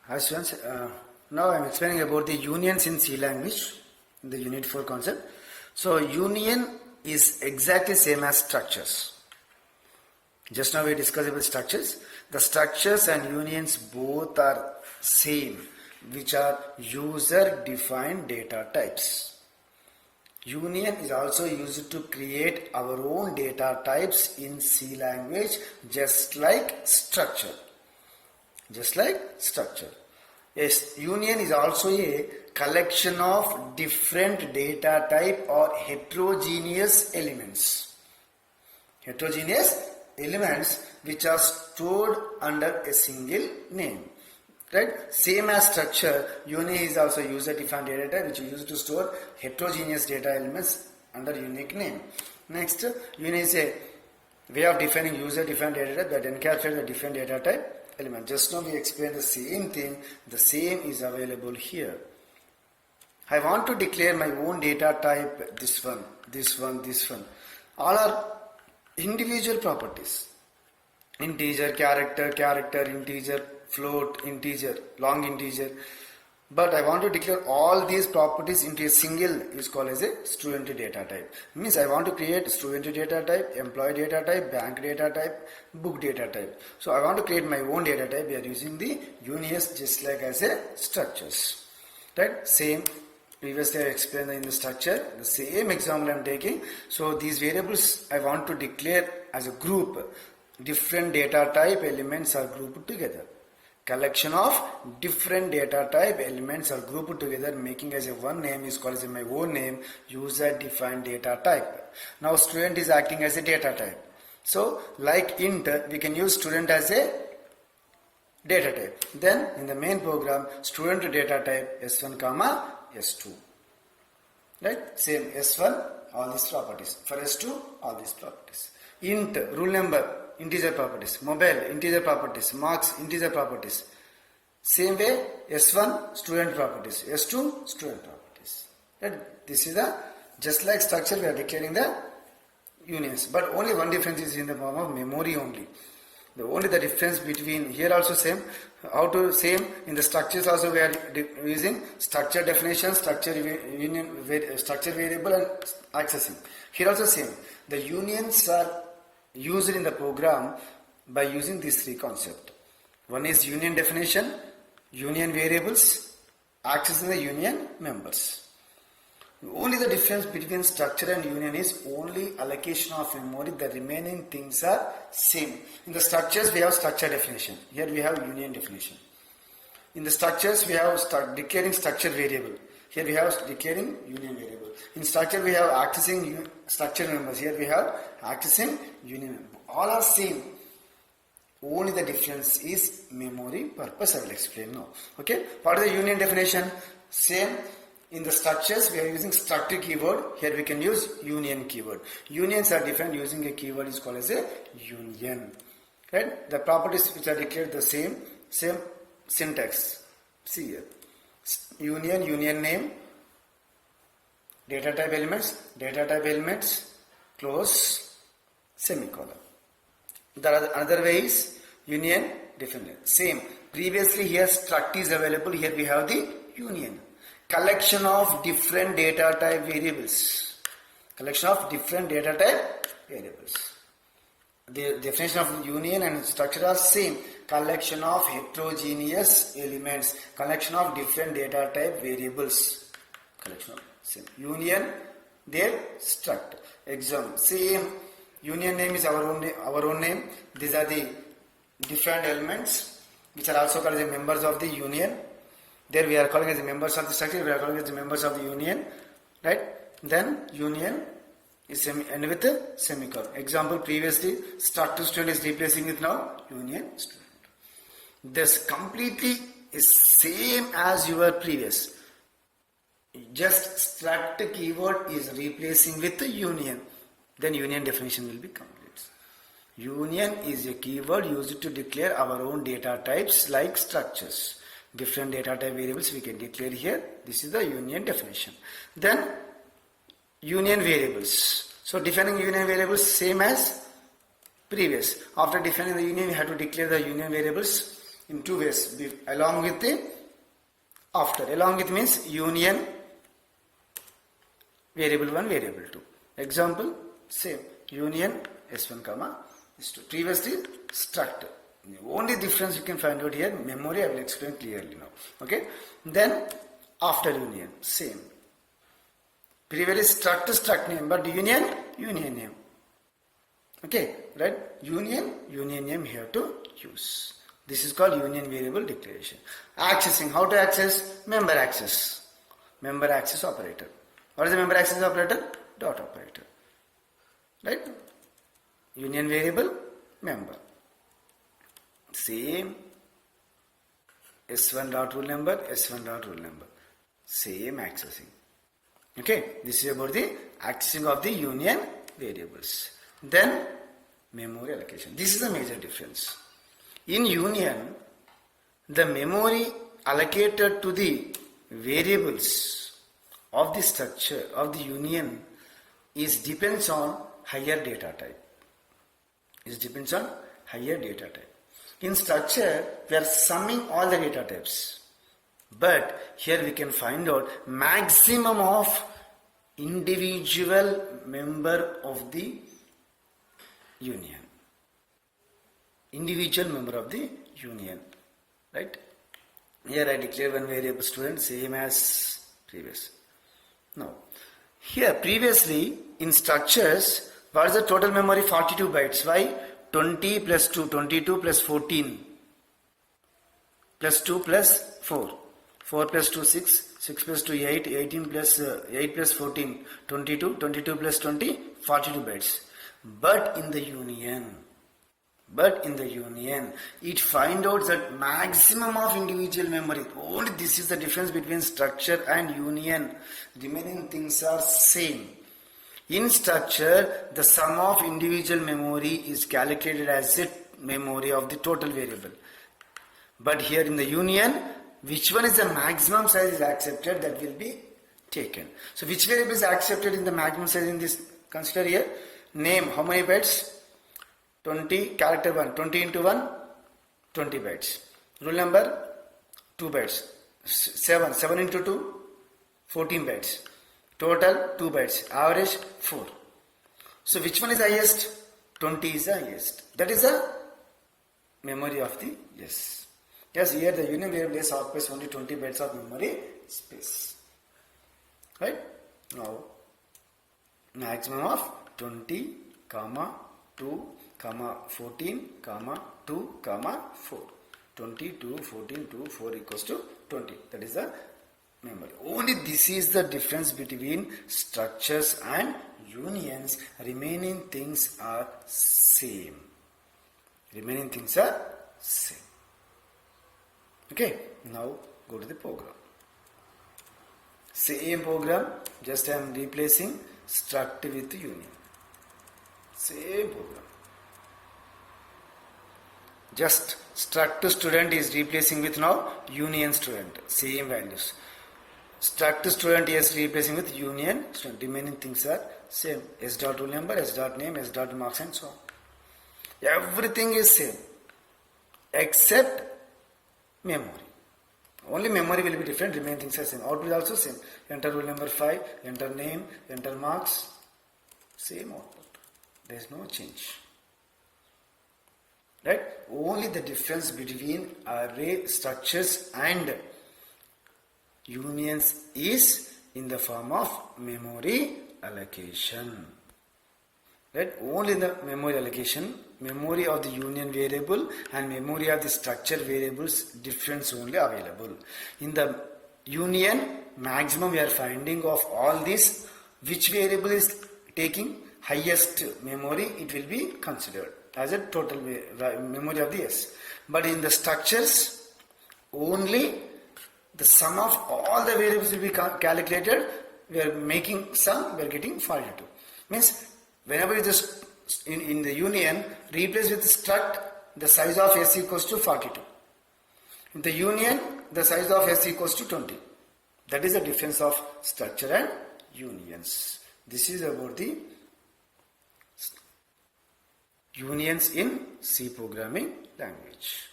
Hi students, now I am explaining about the unions in C language in the unit 4 concept. So union is exactly same as structures. Just now we discussed about structures. The structures and unions both are same, which are user defined data types. Union is also used to create our own data types in C language, just like structure. Yes, union is also a collection of different data type or heterogeneous elements. Heterogeneous elements which are stored under a single name. Right? Same as structure, union is also user-defined data type which is used to store heterogeneous data elements under unique name. Next, union is a way of defining user-defined data type that encapsulates the different data type element. Just now we explained the same thing. The same is available here. I want to declare my own data type, this one. All are individual properties. Integer, character, integer, float, integer, long integer. But I want to declare all these properties into a single is called as a student data type. Means I want to create student data type, employee data type, bank data type, book data type. So I want to create my own data type. We are using the unions just like as a structures. Right? Same. Previously I explained in the structure. The same example I am taking. So these variables I want to declare as a group. Different data type elements are grouped together. Collection of different data type elements are grouped together, making as a one name is called as my own name, user defined data type. Now student is acting as a data type. So like int, we can use student as a data type. Then in the main program, student data type S1 comma S2. Right? Same S1, all these properties. For S2, all these properties. Int, rule number, integer properties. Mobile, integer properties. Marks, integer properties. Same way, S1, student properties. S2, student properties. Right? This is the, just like structure, we are declaring the unions. But only one difference is in the form of memory only. Only the difference between, here also same, how to same, in the structures also we are using structure definition, structure union, structure variable and accessing. Here also same. The unions are used in the program by using these three concepts. One is union definition, union variables, accessing the union members. Only the difference between structure and union is only allocation of memory. The remaining things are same. In the structures we have structure definition. Here we have union definition. In the structures we have declaring structure variable. Here we have declaring union variable. In structure we have accessing structure members. Here we have accessing union member. All are same. Only the difference is memory purpose. I will explain now. Okay. What is the union definition? Same. In the structures we are using structure keyword. Here we can use union keyword. Unions are defined using a keyword is called as a union. Right. The properties which are declared the same syntax. See here. Union name, data type elements, close, semicolon. The other way is union definite. Same. Previously here struct is available. Here we have the union. Collection of different data type variables. The definition of union and structure are same. Collection of heterogeneous elements. Collection of different data type variables. Collection of same. Union, their struct. Example. Same. Union name is our own name. These are the different elements which are also called as members of the union. There we are calling as the members of the structure. We are calling as the members of the union. Right? Then union is end with a semicolon. Example previously struct to student is replacing it now union student. This completely is same as your previous. Just struct keyword is replacing with the union. Then union definition will be complete. Union is a keyword used to declare our own data types like structures. Different data type variables we can declare here. This is the union definition. Then union variables. So defining union variables same as previous. After defining the union, we have to declare the union variables. in two ways, along with the after. Along with means union variable 1, variable 2. Example, same, union S1 comma S2. Previously struct. The only difference you can find out here, memory I will explain clearly now. Okay. Then after union, same. Previous struct name, but union name. Okay, right? Union name here to use. This is called union variable declaration. Accessing, how to access? Member access. Member access operator. What is the member access operator? Dot operator. Right? Union variable, member. Same. S1 dot rule number, S1 dot rule number. Same accessing. Okay, this is about the accessing of the union variables. Then memory allocation. This is the major difference. In union, the memory allocated to the variables of the structure of the union depends on higher data type. It depends on higher data type. In structure, we are summing all the data types. But here we can find out maximum of individual member of the union. Individual member of the union. Right? Here I declare one variable student same as previous. Now, here previously in structures, what is the total memory? 42 bytes. Why? 20 plus 2, 22 plus 14 plus 2 plus 4. 4 plus 2, 6, 6 plus 2, 8, 18 plus 8 plus 14, 22, 22 plus 20, 42 bytes. But in the union, it find out that maximum of individual memory. Only this is the difference between structure and union. Remaining things are same. In structure, the sum of individual memory is calculated as the memory of the total variable. But here in the union, which one is the maximum size is accepted, that will be taken. So which variable is accepted in the maximum size in this? Consider here. Name, how many bytes? 20, character 1, 20 into 1, 20 bytes. Rule number, 2 bytes. 7 into 2, 14 bytes. Total 2 bytes. Average 4. So which one is highest? 20 is the highest. That is the memory of the yes. Yes, here the union variable S occupies only 20 bytes of memory space. Right? Now, maximum of 20, 2, 14, 2, 4. 20, 2, 14, 2, 4 equals to 20. That is the memory. Only this is the difference between structures and unions. Remaining things are same. Okay, now go to the program. Same program, just I am replacing struct with union. Same program. Just struct student is replacing with now union student. Same values. Struct student is replacing with union student. Remaining things are same. S dot rule number, S dot name, S dot marks and so on. Everything is same except memory. Only memory will be different, remaining things are same. Output is also same. Enter rule number 5, enter name, enter marks, same output. There is no change. Right? Only the difference between array structures and unions is in the form of memory allocation. Right? Only the memory allocation, memory of the union variable and memory of the structure variables difference only available. In the union, maximum we are finding of all this, which variable is taking highest memory, it will be considered as a total memory of the S. But in the structures, only the sum of all the variables will be calculated. We are making sum, we are getting 42. Means whenever you just in the union replace with struct, the size of S equals to 42. In the union, the size of S equals to 20. That is the difference of structure and unions. This is about the unions in C programming language.